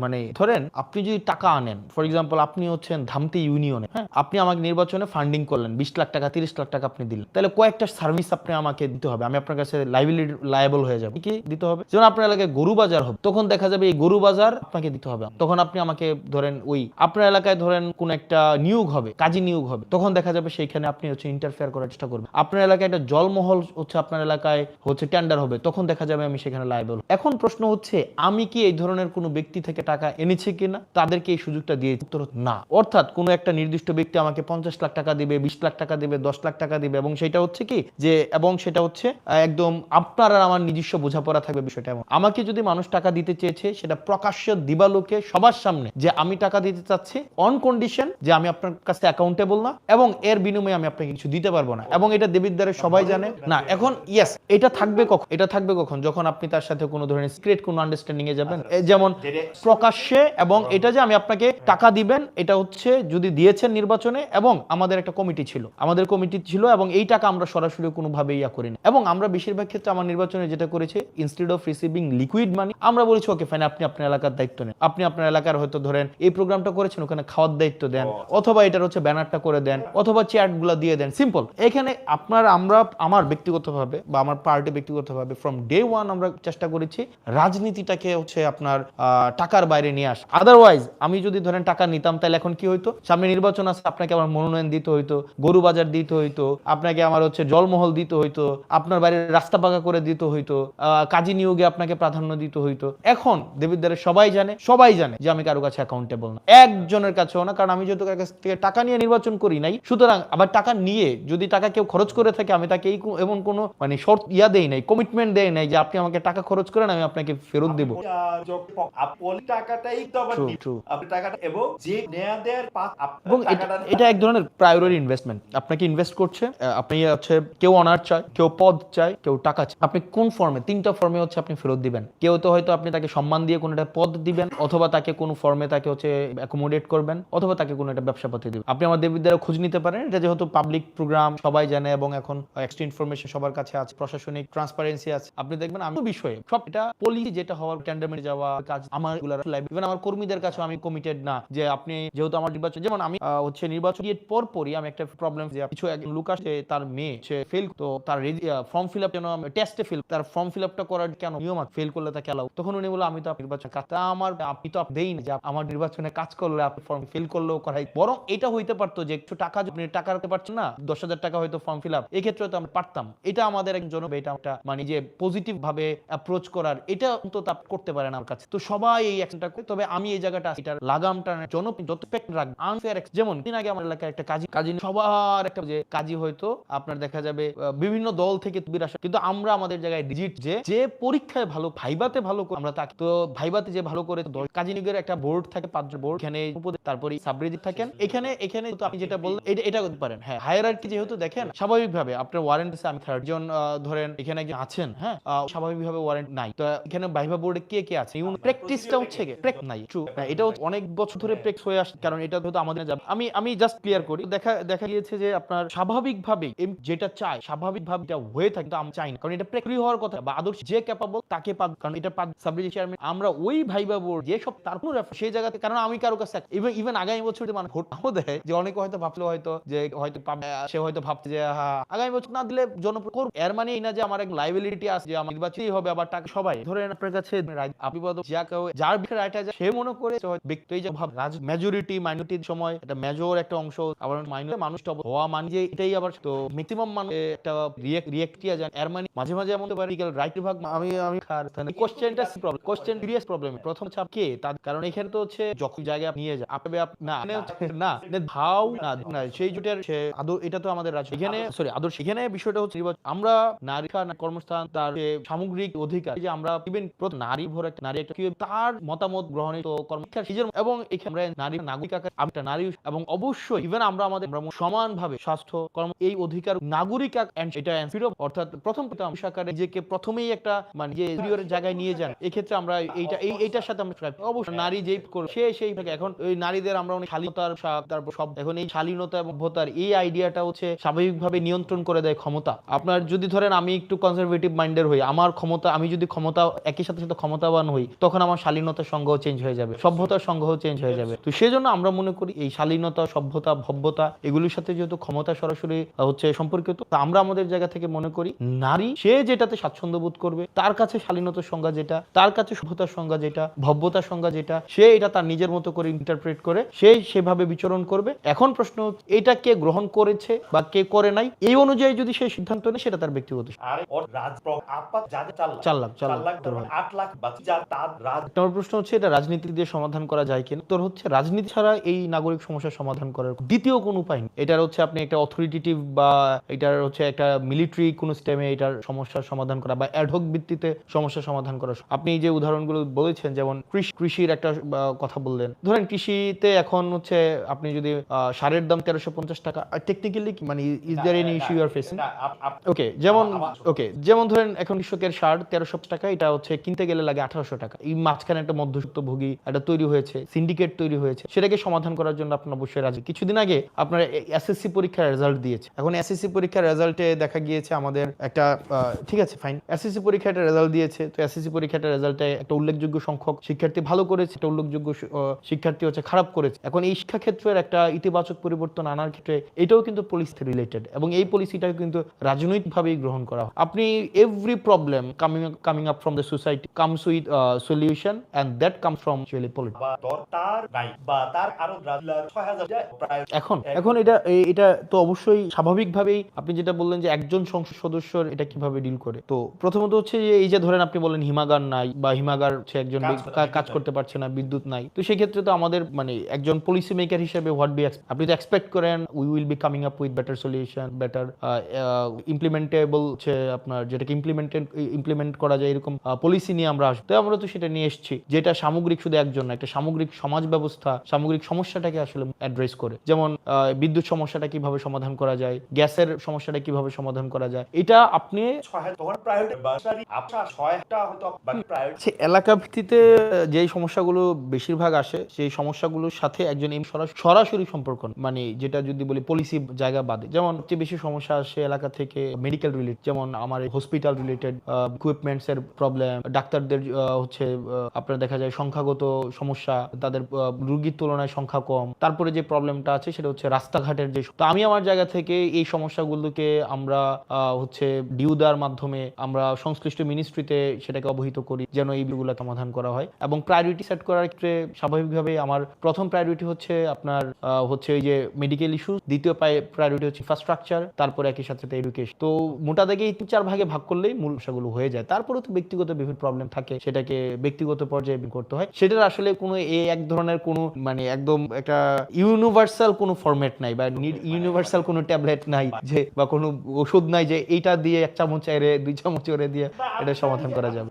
মানে ধরেন আপনি যদি টাকা আনেন, ফর এক্সাম্পল আপনি হচ্ছেন ধামতি ইউনিয়নে, হ্যাঁ, আপনি আমাকে নির্বাচনে ফান্ডিং করলেন 20 লাখ টাকা 30 লাখ টাকা আপনি দিলেন, তাহলে কয়েকটা সার্ভিস আপনি আমাকে দিতে হবে, আমি আপনার কাছে লাইবল হয়ে যাবো। কি দিতে হবে? যেমন আপনার এলাকায় গরু বাজার হবে, তখন দেখা যাবে এই গরু বাজার আপনাকে দিতে হবে। তখন আপনি আমাকে ধরেন ওই আপনার এলাকায় ধরেন কোন একটা নিয়োগ হবে, কাজী নিয়োগ হবে, তখন দেখা যাবে সেইখানে আপনি হচ্ছে ইন্টারফেয়ার করার চেষ্টা করবেন। আপনার এলাকায় একটা জলমহল হচ্ছে আপনার এলাকায় হচ্ছে টেন্ডার হবে, তখন দেখা যাবে আমি সেখানে লাইবল। এখন প্রশ্ন হচ্ছে আমি কি এই ধরনের কোনো ব্যক্তি থেকে টাকা এনেছি কিনা, তাদেরকে এই সুযোগটা দিয়ে? উত্তর না। অর্থাৎ কোনো একটা নির্দিষ্ট ব্যক্তি আমাকে 50 লাখ টাকা দিবে, 20 লাখ টাকা দিবে, 10 লাখ টাকা দিবে, এবং সেটা হচ্ছে কি যে এবং সেটা হচ্ছে একদম আপনার আর আমার নিজস্ব বোঝাপড়া থাকবে বিষয়টা। এমন আমাকে যদি মানুষ টাকা দিতে চেয়েছে সেটা প্রকাশ্য দিবালোকে সবার সামনে যে আমি টাকা দিতে চাচ্ছি অন কন্ডিশন যে আমি আপনার কাছে অ্যাকাউন্টেবল না, এবং এর বিনিময়ে আমি আপনাকে কিছু দিতে পারবো না, এবং এটা দেবিদ্বারে সবাই জানে না। এখন ইয়েস, এটা থাকবে কখন? এটা থাকবে কখন? যখন আপনি তার সাথে কোনো ধরনের সিক্রেট কোনো আন্ডারস্ট্যান্ডিং এ যাবেন, যেমন প্রকাশ্যে। এবং এটা যে আমি আপনাকে টাকা দিবেন, এটা হচ্ছে যদি দিয়েছেন নির্বাচনে, এবং আমাদের একটা কমিটি ছিল, এবং এই টাকা আমরা সরাসরি কোনোভাবে ইয়া করি না। এবং আমরা বেশিরভাগ ক্ষেত্রে আমার নির্বাচনে যেটা করেছি, instead of receiving liquid money, আমরা বলেছি ওকে ফাইন, আপনি আপনার এলাকার দায়িত্ব নেন, আপনি আপনার এলাকার হয়তো ধরেন এই প্রোগ্রামটা করেছেন, ওখানে খাওয়ার দায়িত্ব দেন, অথবা এটার হচ্ছে ব্যানারটা করে দেন, অথবা চ্যাটগুলো দিয়ে দেন, সিম্পল। এখানে আমার ব্যক্তিগতভাবে বা আমার পার্টি ব্যক্তিগতভাবে ফ্রম ডে ওয়ান আমরা চেষ্টা করেছি রাজনীতিটাকে হচ্ছে আপনার টাকার বাইরে নিয়ে আসা। আদারওয়াইজ আমি যদি ধরেন টাকা নিতাম, তাহলে এখন কি হইতো? সামনে নির্বাচন আছে, আপনাকে আমার মনোনয়ন দিতে হইতো, গরু বাজার দিতে হইতো, আপনাকে আমার হচ্ছে জলমহল দিতে হইতো, আপনার বাড়ির রাস্তা পাকা করে দিতে হইতো, কাজী নিয়োগে আপনাকে প্রাধান্য দিতে হইতো। এখন দেবিদ্বারে সবাই জানে যে আমি কারো কাছে অ্যাকাউন্টেবল না, একজনের কাছেও না, কারণ আমি যেহেতু কারো কাছ থেকে টাকা নিয়ে নির্বাচন করি নাই। সুতরাং আবার টাকা নিয়ে যদি টাকা কেউ খরচ করে থাকে, আমি তাকে এমন কোনো মানে শর্ত দেই নাই, কমিটমেন্ট দেই নাই যে আপনি আমাকে টাকা খরচ করেন আমি আপনাকে ফেরত দেব। টাকাটাই তো আবার আপনি টাকাটা এবং যে নেয়া দেয়ার এবং এটা এক ধরনের প্রায়োরিটি ইনভেস্টমেন্ট। আপনাকে ইনভেস্ট করছে, আপনি হচ্ছে কেউ অনার চায়, কেউ পদ চায়, কেউ টাকা চায়, আপনি কোন ফর্মে, তিনটা ফর্মে হচ্ছে আপনি ফেরত দিবেন। কেউ তো হয়তো আপনি তাকে সম্মান দিয়ে কোনো একটা পদ দিবেন, অথবা তাকে কোনো ফর্মে তাকে হচ্ছে অ্যাকোমোডেট করবেন, অথবা তাকে কোনো একটা ব্যবসা পাতি দিবেন। আপনি আমার দেববিদ্যালয়ে খোঁজ নিতে পারেন, এটা যেহেতু পাবলিক প্রোগ্রাম সবাই জানে, এবং এখন এক্সট্রা ইনফরমেশন সবার কাছে আছে, প্রশাসনিক ট্রান্সপারেন্সি আছে। আপনি দেখবেন আমি বিষয়ে সব এটা পলিসি যেটা হওয়ার টেন্ডারমেন্টে যাওয়া কাজ আমার ইভেন আমার কর্মীদের কাছে আমি কমিটেড না যে আপনি যেহেতু আমার নির্বাচন, যেমন আমি হচ্ছে নির্বাচন পরপরই আমি একটা প্রবলেম যে কিছু এক লোক আসে, তার মেয়ে সে ফেল, তো তার ফর্ম ফিল আপ কেন টেস্টে ফেল, তার ফর্ম ফিল আপটা করার কেন নিয়ম আছে, ফেল করলে তাকে অ্যালাউ। তখন উনি বলল আমি তো নির্বাচন কাজ আমার আপনি তো দেই না যে আমার নির্বাচনে কাজ করলে আপনি ফর্ম ফিল করলেও করাই। বরং এটা হইতে পারতো যে একটু টাকা আপনি টাকা রাখতে পারছেন না, 10,000 টাকা হয়তো ফর্ম ফিল আপ, এই ক্ষেত্রে তো আমরা পারতাম। এটা আমাদের একজন এটা একটা মানে যে পজিটিভ ভাবে অ্যাপ্রোচ করার, এটা অন্তত করতে পারেন আমার কাছে। তো সবাই এই অ্যাকশনটা করে, তবে আমি এই জায়গাটা এটার লাগামটা জন্য যত পেক রাখবে আনফেয়ার। যেমন দিন আগে আমার এলাকায় একটা কাজী সবার একটা যে কাজী হয়তো আপনার দেখা যাবে বিভিন্ন দল থেকে আসে, কিন্তু আমরা আমাদের জায়গায় ডিজিট যে পরীক্ষায় ভালো, ভাইবাতে ভালো আমরা তাকে, তো ভাইবাতে যে ভালো করে কাজী নিয়োগের একটা বোর্ড থাকে, 5 জন বোর্ড, এখানে তারপরে সাবরেজিট থাকেন, এখানে তো আপনি যেটা বললেন এটা করতে পারেন। হ্যাঁ, হায়ারার্কি যেহেতু দেখেন স্বাভাবিকভাবে আপনার ওয়ারেন্ট আছে, আমি 30 জন ধরেন এখানে একজন আছেন, হ্যাঁ, স্বাভাবিকভাবে ওয়ারেন্ট নাই, তো এখানে ভাইবা বোর্ডে কে আছে, প্র্যাকটিসটা হচ্ছে প্র্যাক নাই, ট্রু, এটা অনেক বছর ধরে প্র্যাকটিস হয়ে আসছে, কারণ এটা হয়তো আমাদের আমি জাস্ট ক্লিয়ার করি, দেখা গিয়েছে যে আপনার স্বাভাবিকভাবে যেটা চাই স্বাভাবিকভাবে এটা হয়ে থাকে, কিন্তু আমি চাই না, কারণ এটা প্র্যাকটিস হওয়ার কথা, বা আদর্শ যে ক্যাপাবল তাকে পাবে, কারণ এটা সাবজেক্ট চেয়ারম্যান আমরা ওই ভাইবা বোর্ড যে সব তার কোনো সেই জায়গাতে, কারণ আমি কারো কাছে ইভেন আগামী বছর মানে ভোট নাও দেয়, যে অনেকে হয়তো ভাবলো হয়তো যে হয়তো সে হয়তো ভাবছে যে আগামী বছর না দিলে জনপ্রতিনিধি, এর মানে এই না যে আমার এক লাইবিলিটি আছে যে আমার নির্বাচনই হবে, আবার টাকা সবাই ধরেন আপনার কাছে আপনি যার বিষয়ে রাইট আছে সে মনে করে ব্যক্তি যে ভাব মেজরিটি মাইনরিটির সময় একটা মেজর একটা অংশ, আবার মাইনরিটি মানুষটা হওয়া মানে যে এটাই আবার তো ম্যাক্সিমাম মানুষ একটা রিয়েক্টিয়া যায়, এর মানে মাঝে মাঝে এমন হতে পারে রাইট ভাগ আমি কোশ্চেনটা কোশ্চেন সিরিয়াস প্রবলেম। প্রথম চাপ কে তার, কারণ এখানে তো হচ্ছে যখন জায়গায় নিয়ে যায় আপনি না ভাও না সেই জুটের এটা তো আমাদের রাজ্য, এখানে সরি আদর্শ, এখানে বিষয়টা হচ্ছে আমরা নারী কর্মস্থান তার সামগ্রিক অধিকার, যে আমরা ইভেন নারী ভোর একটা নারী একটা তার মতামত গ্রহণে তো এবং এখানে নারী নাগরিক একটা নারী, এবং অবশ্যই ইভেন আমরা আমাদের সমানভাবে স্বাস্থ্য কর্ম এই অধিকার নাগরিক এটা অর্থাৎ প্রথম আকারে নিজেকে প্রথমেই একটা মানে যে সুপিরিয়রের জায়গায় নিয়ে যান, এক্ষেত্রে আমরা এইটার সাথে আমরা অবশ্যই নারী যেই সেই থাকে। এখন ওই নারীদের আমরা অনেক শালীনতার তারপর সব, এখন এই শালীনতা এবং ভোতার এই আইডিয়াটা হচ্ছে স্বাভাবিকভাবে নিয়ন্ত্রণ করে দেয় ক্ষমতা। আপনার যদি ধরেন আমি একটু কনজারভেটিভ মাইন্ডের হই, আমার ক্ষমতা, আমি যদি ক্ষমতা একই সাথে সাথে ক্ষমতাবান হই, তখন আমার শালীনতা শালীনতার সংজ্ঞাও চেঞ্জ হয়ে যাবে, সভ্যতার সংজ্ঞাও চেঞ্জ হয়ে যাবে। তো সেজন্য আমরা মনে করি এই শালীনতা, সভ্যতা, ভব্যতা এগুলির সাথে যেহেতু ক্ষমতা সরাসরি হচ্ছে সম্পর্কিত, তা আমরা আমাদের জায়গা থেকে মনে করি নারী সে যেটাতে স্বাচ্ছন্দ্য বোধ করবে, তার কাছে শালীনতার সংজ্ঞা যেটা, তার কাছে সভ্যতার সংজ্ঞা যেটা, ভব্যতার সংজ্ঞা যেটা, সে এটা তার নিজের মতো করে ইন্টারপ্রেট করে সে সেভাবে বিচরণ করবে। এখন প্রশ্ন হচ্ছে এটা কে গ্রহণ করেছে বা কে করে নাই, এই অনুযায়ী যদি সে সিদ্ধান্ত নেয় সেটা তার ব্যক্তিগত। আরে ওর আপাত যাদের 4 লাখ 8 লাখ বাকি যা তার তোমার প্রশ্ন হচ্ছে এটা রাজনীতি দিয়ে সমাধান করা যায় কিনা। তোর হচ্ছে রাজনীতি ছাড়া এই নাগরিক সমস্যার সমাধান করার দ্বিতীয় কোনো উপায় নেই। এটার হচ্ছে আপনি একটা অথরিটেটিভ বা এটার হচ্ছে একটা মিলিটারি কোন স্টেমে এটার সমস্যার সমাধান করা বা অ্যাডহক ভিত্তিতে সমস্যার সমাধান করা। আপনি যে উদাহরণগুলো বলেছেন, যেমন কৃষির একটা কথা বললেন, ধরেন কৃষিতে এখন হচ্ছে আপনি যদি সারের দাম 1350 টাকা, টেকনিক্যালি মানে is there any issue you are facing? যেমন ধরেন এখন কৃষকের সার 1300 টাকা, এটা হচ্ছে কিনতে গেলে লাগে 1800 টাকা। এই মাঝখানে একটা মধ্যস্বত্বভোগী একটা তৈরি হয়েছে, সিন্ডিকেট তৈরি হয়েছে, সেটাকে সমাধান করার জন্য আপনার অবশ্যই রাজি। কিছুদিন আগে আপনার এসএসসি পরীক্ষার রেজাল্ট দিয়েছে। এখন এসএসসি পরীক্ষার রেজাল্টে দেখা গিয়েছে আমাদের একটা ঠিক আছে ফাইন, এসএসসি পরীক্ষাটা রেজাল্ট দিয়েছে, তো এসএসসি পরীক্ষাটা রেজাল্টে একটা উল্লেখযোগ্য সংখ্যক শিক্ষার্থী ভালো করেছে, একটা উল্লেখযোগ্য শিক্ষার্থী হচ্ছে খারাপ করেছে। এখন এই শিক্ষাক্ষেত্রের একটা ইতিবাচক পরিবর্তন আনার ক্ষেত্রে এটাও কিন্তু পলিসি রিলেটেড, এবং এই পলিসিটা কিন্তু রাজনৈতিকভাবেই গ্রহণ করা হয়। আপনি every problem coming up from the society comes with solution, and that comes from really politics. তার নাই বা তার আরো 6000 যায় প্রায়। এখন এটা তো অবশ্যই স্বাভাবিকভাবেই আপনি যেটা বললেন যে একজন সংসদ সদস্যর এটা কিভাবে ডিল করে। তো প্রথমত হচ্ছে যে এই যে ধরেন আপনি বলেন হিমাগার নাই বা হিমাগার হচ্ছে একজন কাজ করতে পারছে না, বিদ্যুৎ নাই, তো সেই ক্ষেত্রে তো আমাদের মানে একজন পলিসি মেকার হিসেবে হোয়াট বি আপনি তো এক্সপেক্ট করেন we will be coming up with better solution, better implementable হচ্ছে আপনার যেটাকে ইমপ্লিমেন্ট করা যায় এরকম পলিসি নিয়ে আমরা আসবো। তো আমরা তো সেটা নিয়ে এসেছি, যেটা সামগ্রিক শুধু একজন না, একটা সামগ্রিক সমাজ ব্যবস্থা সামগ্রিক সমস্যাটাকে আসলে অ্যাড্রেস করে। যেমন বিদ্যুৎ সমস্যাটা কিভাবে সমাধান করা যায়, গ্যাসের সমস্যাটা কিভাবে সমাধান করা যায়, এটা আপনি এলাকা ভিত্তিতে যেই সমস্যাগুলো বেশিরভাগ আসে সেই সমস্যাগুলোর সাথে একজন সরাসরি সম্পর্ক, মানে যেটা যদি বলি পলিসি জায়গা বাদে, যেমন সবচেয়ে বেশি সমস্যা আসে এলাকা থেকে মেডিকেল রিলেটেড, যেমন আমার হসপিটাল রিলেটেড ইকুইপমেন্টস এর প্রবলেম, ডাক্তারদের হচ্ছে আপনার দেখা যায় সংখ্যাগত সমস্যা, তাদের রোগীর তুলনায় সংখ্যা কম। তারপরে যে প্রবলেমটা আছে সেটা হচ্ছে রাস্তাঘাটের যে। তো আমি আমার জায়গা থেকে এই সমস্যাগুলোকে আমরা হচ্ছে ডিউ দেওয়ার মাধ্যমে আমরা সংশ্লিষ্ট মিনিস্ট্রিতে সেটাকে অবহিত করি যেন এইগুলো সমাধান করা হয়। এবং প্রায়োরিটি সেট করার ক্ষেত্রে স্বাভাবিকভাবে আমার প্রথম প্রায়োরিটি হচ্ছে আপনার হচ্ছে এই যে মেডিকেল ইস্যু, দ্বিতীয় প্রায়োরিটি হচ্ছে ইনফ্রাস্ট্রাকচার, তারপরে একই সাথে এডুকেশন। তো মোটা দাগে এই 3-4 ভাগে ভাগ করলেই মূল সমস্যাগুলো হয়ে যায়। তারপরে তো ব্যক্তিগত বিভিন্ন প্রবলেম থাকে, সেটাকে ব্যক্তিগত পর্যায়ে করতে হয়। সেটার আসলে কোনো এক ধরনের কোনো মানে একদম একটা ইউনিভার্সাল কোনো ফরম্যাট নাই বা ইউনিভার্সাল কোনো ট্যাবলেট নাই যে বা কোনো ওষুধ নাই যে এইটা দিয়ে 1 চামচ এরে 2 চামচ এরে দিয়ে এটা সমাধান করা যাবে।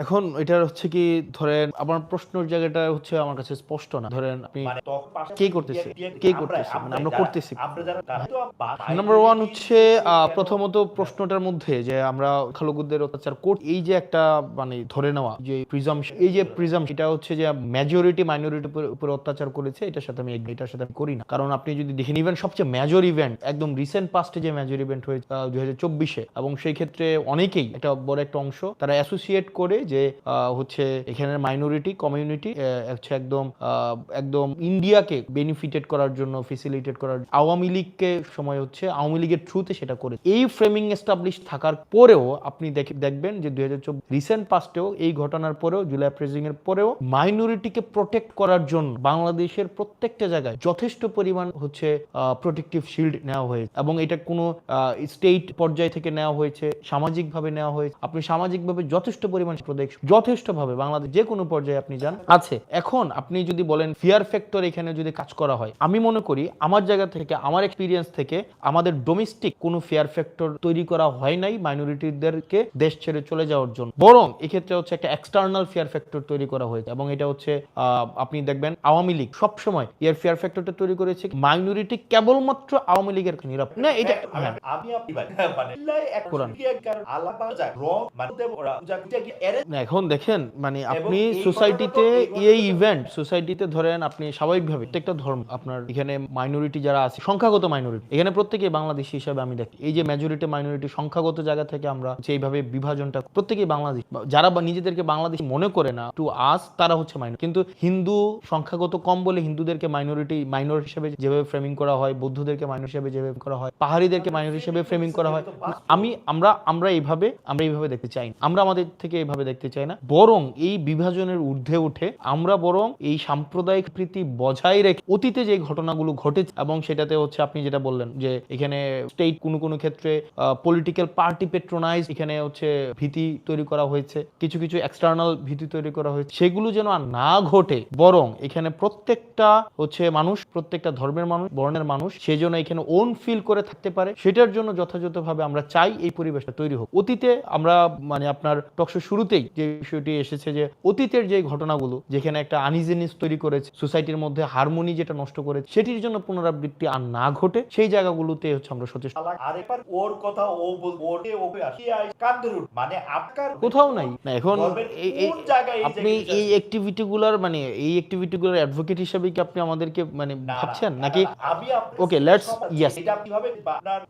এখন এটা হচ্ছে কি ধরেন আমার প্রশ্নের জায়গাটা হচ্ছে আমার কাছে স্পষ্ট না। ধরেন আপনি কে করতেছে মানে আমরা করতেছি। নাম্বার 1 হচ্ছে প্রথমত প্রশ্নটার মধ্যে যে আমরা খালুগুদের অত্যাচার করতে, এই যে একটা মানে ধরে নেওয়া যে প্রিজাম্পশন, এই যে প্রিজাম্পশন, এটা হচ্ছে যে মেজরিটি মাইনরিটির উপর অত্যাচার করেছে, এটার সাথে আমি এটার সাথে আমি করি না। কারণ আপনি যদি দেখেন ইভেন সবচেয়ে মেজর ইভেন্ট একদম রিসেন্ট পাস্টে যে মেজর ইভেন্ট হয়েছে 2024-এ, এবং সেই ক্ষেত্রে অনেকেই একটা বড় একটা অংশ তারা অ্যাসোসিয়েট করে যে হচ্ছে এখানের মাইনরিটি কমিউনিটি হচ্ছে একদম ইন্ডিয়াকে বেনিফিটেড করার জন্য ফেসিলিটেট করার আওয়ামী লীগকে সময় হচ্ছে আওয়ামী লীগের থ্রুতে সেটা করে। এই ফ্রেমিং এস্টাবলিশ থাকার পরেও আপনি দেখবেন যে 2024 রিসেন্ট পাস্টেও এই ঘটনার পরেও জুলাই প্রেজিং এর পরেও মাইনরিটিকে প্রোটেক্ট করার জন্য বাংলাদেশের প্রত্যেকটা জায়গায় যথেষ্ট পরিমাণ হচ্ছে প্রোটেক্টিভ শিল্ড নেওয়া হয়েছে, এবং এটা কোনো স্টেট পর্যায় থেকে নেওয়া হয়েছে, সামাজিকভাবে নেওয়া হয়েছে। আপনি সামাজিকভাবে যথেষ্ট পরিমাণ প্রোটেকশন যথেষ্টভাবে বাংলাদেশ যে কোনো পর্যায়ে আপনি যান আছে। এখন আপনি যদি বলেন ফিয়ার ফ্যাক্টর এখানে যদি কাজ করা হয়, আমি মনে করি আমার জায়গা থেকে আমার এক্সপিরিয়েন্স থেকে আমাদের ডোমেস্টিক কোনো ফিয়ার ফ্যাক্টর তৈরি করা হয় নাই মাইনরিটিদেরকে দেশ ছেড়ে চলে যাওয়ার জন্য, বরং এক্ষেত্রে হচ্ছে একটা এক্সটার্নাল ফিয়ার ফ্যাক্টর তৈরি করা হয়েছে। এবং এটা হচ্ছে আপনি দেখবেন আওয়ামী লীগ সবসময় এর ফিয়ার ফ্যাক্টরটা তৈরি করেছে মাইনরিটি কেবলমাত্র আওয়ামী লীগের নিরাপদ না। এটা এখন দেখেন মানে আপনি সোসাইটিতে ধরেন আপনি স্বাভাবিকভাবে প্রত্যেকটা ধর্ম আপনার এখানে মাইনরিটি যারা আছে সংখ্যাগত মাইনরিটি এখানে প্রত্যেকেই বাংলাদেশী হিসাবে আমি দেখি। এই যে মেজরিটি মাইনরিটি সংখ্যাগত জায়গা থেকে আমরা এইভাবে বিভাজনটা প্রত্যেকেই বাংলাদেশ যারা নিজেদেরকে বাংলাদেশী মনে করে না টু আস তারা হচ্ছে মাইনরিটি, কিন্তু হিন্দু সংখ্যাগত কম বলে হিন্দুদেরকে মাইনর হিসেবে যেভাবে ফ্রেমিং করা হয়, বৌদ্ধদেরকে মাইনর হিসেবে যেভাবে করা হয়, পাহাড়িদেরকে মাইনর হিসেবে ফ্রেমিং করা হয়। আমরা এইভাবে দেখতে চাই না, আমরা আমাদের থেকে এইভাবে দেখতে চাই না, বরং এই বিভাজনের ঊর্ধ্বে উঠে আমরা বরং এই সাম্প্রদায়িক প্রীতি বজায় রেখে অতীতে যে ঘটনাগুলো ঘটেছে এবং সেটাতে হচ্ছে আপনি যেটা বললেন যে এখানে স্টেট কোনো ক্ষেত্রে পলিটিক্যাল পার্টি পেট্রোনাইজ এখানে হচ্ছে ভীতি তৈরি করা হয়েছে, কিছু এক্সটার্নাল ভীতি তৈরি করা হয়েছে, সেগুলো যেন আর না ঘটে, বরং এখানে প্রত্যেকটা হচ্ছে মানুষ, প্রত্যেকটা ধর্মের মানুষ, বর্ণের মানুষ সে যেন এখানে ওন ফিল করে থাকতে পারে, সেটার জন্য যথাযথভাবে আমরা চাই এই পরিবেশটা তৈরি হোক। অতীতে আমরা মানে আপনার টকশো শুরুতেই যে বিষয়টি এসেছে যে অতীতের যে ঘটনাগুলো যেখানে একটা আনইজিনেস তৈরি করেছে, সোসাইটির মধ্যে হারমোনি যেটা নষ্ট করেছে, সেটির জন্য পুনরাবৃত্তি আর না ঘটে সেই জায়গাগুলোতে হচ্ছে আমরা সচেষ্ট। আরেকবার ওর কথা ও বলতে ওকে আসি কান্দরুন মানে আপনার কোথাও নাই না এখন কোন জায়গায় আপনি এই অ্যাক্টিভিটিগুলোর মানে এই অ্যাক্টিভিটিগুলোর অ্যাডভোকেট হিসেবে কি আপনি আমাদেরকে মানে ভাবছেন নাকি? আমি ওকে লেটস ইয়েস এটা কিভাবে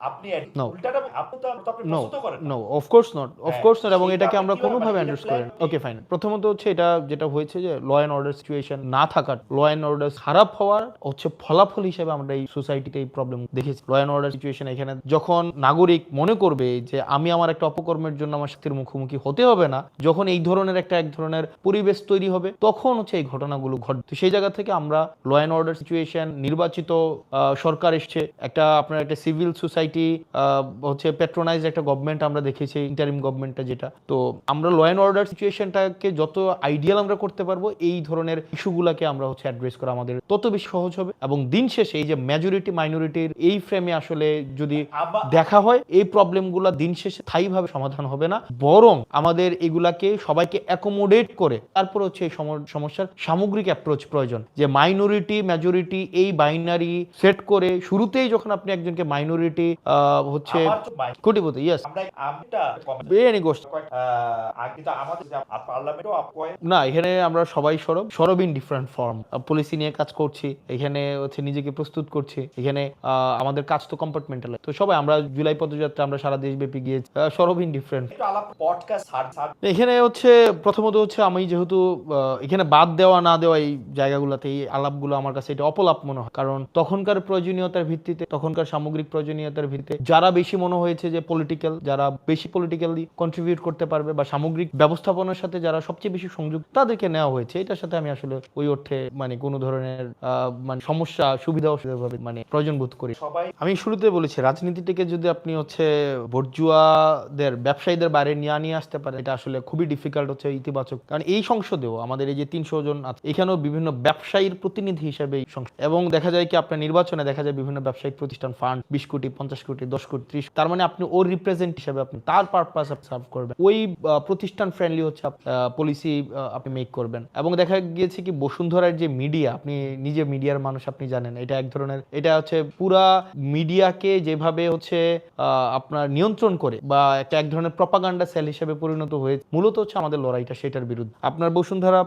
আপনি উল্টাটা আপনি তো আপনি প্রস্তুত করেন নো অফ কোর্স নট এবং এটাকে আমরা কোনোভাবে এন্ডোর্স করি না। ওকে ফাইন, প্রথমত হচ্ছে এটা যেটা হয়েছে যে ল এন্ড অর্ডার সিচুয়েশন না থাকার, ল এন্ড অর্ডার খারাপ হওয়ার হচ্ছে ফলাফল হিসেবে আমরা এই সোসাইটিতে এই প্রবলেম দেখেছি। ল এন্ড অর্ডার সিচুয়েশন এখানে যখন নাগরিক মনে করবে যে আমি আমার একটা অপকর্মের জন্য আমার শাস্তির মুখোমুখি হতে হবে না, যখন এই ধরনের এক ধরনের পরিবেশ তৈরি হবে তখন হচ্ছে এই ঘটনাগুলো ঘটবে। তো সেই জায়গা থেকে আমরা ল এন্ড অর্ডার সিচুয়েশন, নির্বাচিত সরকার এসছে, আপনার একটা সিভিল সোসাইটি হচ্ছে পেট্রোনাইজ একটা গভর্নমেন্ট আমরা দেখেছি, ইন্টারিম গভর্নমেন্টটা যেটা। তো আমরা ল এন্ড অর্ডার সিচুয়েশনটাকে যত আইডিয়াল আমরা করতে পারবো, এই ধরনের ইস্যুগুলোকে আমরা হচ্ছে অ্যাড্রেস করা আমাদের তত বেশি সহজ হবে। এবং দিন শেষে এই যে মেজরিটি মাইনরিটির এই ফ্রেমে আসলে যদি দেখা হয়, এই প্রবলেমগুলো দিন শেষে স্থায়ীভাবে সমাধান হবে না, বরং আমাদের এগুলাকে সবাইকে অ্যাকোমোডেট করে তারপর হচ্ছে এই সমস্যার সামগ্রিক অ্যাপ্রোচ প্রয়োজন। যে মাইনরিটি মেজরিটি এই বাইনারি সেট করে শুরুতেই যখন আপনি একজনকে মাইনরিটি হচ্ছে কোটিপতি, ইয়েস এনি গোষ্ঠী না, এখানে আমরা সবাই সরব ইন ডিফারেন্ট ফর্ম, পলিসি নিয়ে কাজ করছি, এখানে হচ্ছে নিজেকে প্রস্তুত করছি, এখানে আমাদের কাজ তো কম্পার্টমেন্টাল। তো সবাই আমরা জুলাই পদযাত্রা আমরা সারা দেশব্যাপী গিয়ে সরব ইন ডিফারেন্ট। এখানে হচ্ছে প্রথমত হচ্ছে আমি যেহেতু এখানে বাদ দেওয়া না দেওয়া এই জায়গাগুলোতে এই আলাপগুলো আমার কাছে এটা অপলাপ মনে হয়, কারণ তখনকার প্রয়োজনীয়তার ভিত্তিতে, তখনকার সামগ্রিক প্রয়োজনীয়তার ভিত্তিতে যারা বেশি মনে হয়েছে যে পলিটিক্যাল, যারা বেশি পলিটিক্যালি কন্ট্রিবিউট করতে পারবে বা সামগ্রিক ব্যবস্থাপনার সাথে যারা সবচেয়ে বেশি সংযুক্ত, তাদেরকে নেওয়া হয়েছে। এটার সাথে আমি আসলে ওই অর্থে মানে কোনো ধরনের মানে সমস্যা সুবিধা অসুবিধাভাবে মানে প্রয়োজন বোধ করি। আমি শুরুতে বলেছি রাজনীতিটাকে যদি আপনি হচ্ছে বর্জুয়াদের ব্যবসায়ীদের বাইরে নিয়ে আসতে পারে, এটা আসলে খুবই ডিফিকাল্ট হচ্ছে ইতিবাচক, কারণ এই সংসদেও আমাদের এই যে 300 জন আছে, এখানেও বিভিন্ন ব্যবসায়ীর প্রতিনিধি হিসেবে এই সংসদ, এবং দেখা যায় কি আপনার নির্বাচনে দেখা যায় বিভিন্ন ব্যবসায়িক প্রতিষ্ঠান ফান্ড 20 কোটি 50 কোটি 10 কোটি 30, তার মানে আপনি ওর রিপ্রেজেন্ট হিসেবে আপনি তার পারপাস সার্ভ করবেন, ওই প্রতিষ্ঠান ফ্রেন্ডলি হচ্ছে পলিসি আপনি মেক করবেন। এবং দেখা গিয়েছে কি বসুন্ধরার যে মিডিয়া, আপনি নিজে মিডিয়ার মানুষ, আপনি জানেন এটা এক ধরনের, এটা হচ্ছে পুরা মিডিয়াকে যেভাবে হচ্ছে আপনার নিয়ন্ত্রণ করে বা এক ধরনের প্রপাগান্ডা সেল হিসেবে পরিণত হয়েছে, মূলত হচ্ছে আমাদের লড়াইটা সেটার বিরুদ্ধে। আপনার বসুন্ধরা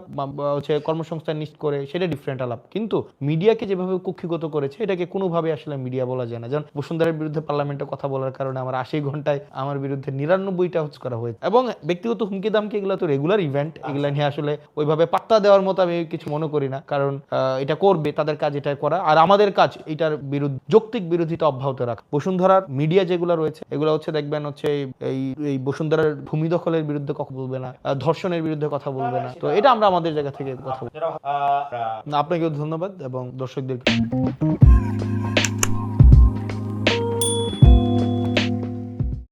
হচ্ছে কর্মসংস্থান নিশ্চিত করে, সেটা ডিফারেন্ট আলাপ, কিন্তু মিডিয়াকে যেভাবে কুক্ষিগত করেছে এটাকে কোনোভাবে আসলে মিডিয়া বলা যায় না। যেমন বসুন্ধরার বিরুদ্ধে পার্লামেন্টে কথা বলার কারণে আমার 80 ঘন্টায় আমার বিরুদ্ধে 99টা হচ্ছে করা হয়েছে, এবং ব্যক্তিগত হুমকি দামকি এগুলো তো রেগুলার ইভেন্ট, এগুলা নিয়ে আসলে ওইভাবে পাত্তা দেওয়ার মতো আমি কিছু মনে করি না, কারণ এটা করবে, তাদের কাজ এটা করা, আর আমাদের কাজ এটার বিরুদ্ধে যৌক্তিক বিরোধিতা অব্যাহত রাখা। বসুন্ধরার মিডিয়া যেগুলো রয়েছে এগুলো হচ্ছে দেখবেন হচ্ছে এই বসুন্ধরার ভূমি দখলের বিরুদ্ধে কথা বলবে না, ধর্ষণের বিরুদ্ধে কথা বলবে না। তো এটা আমরা আমাদের জায়গা থেকে কথা বলবো। আপনাকেও ধন্যবাদ এবং দর্শকদের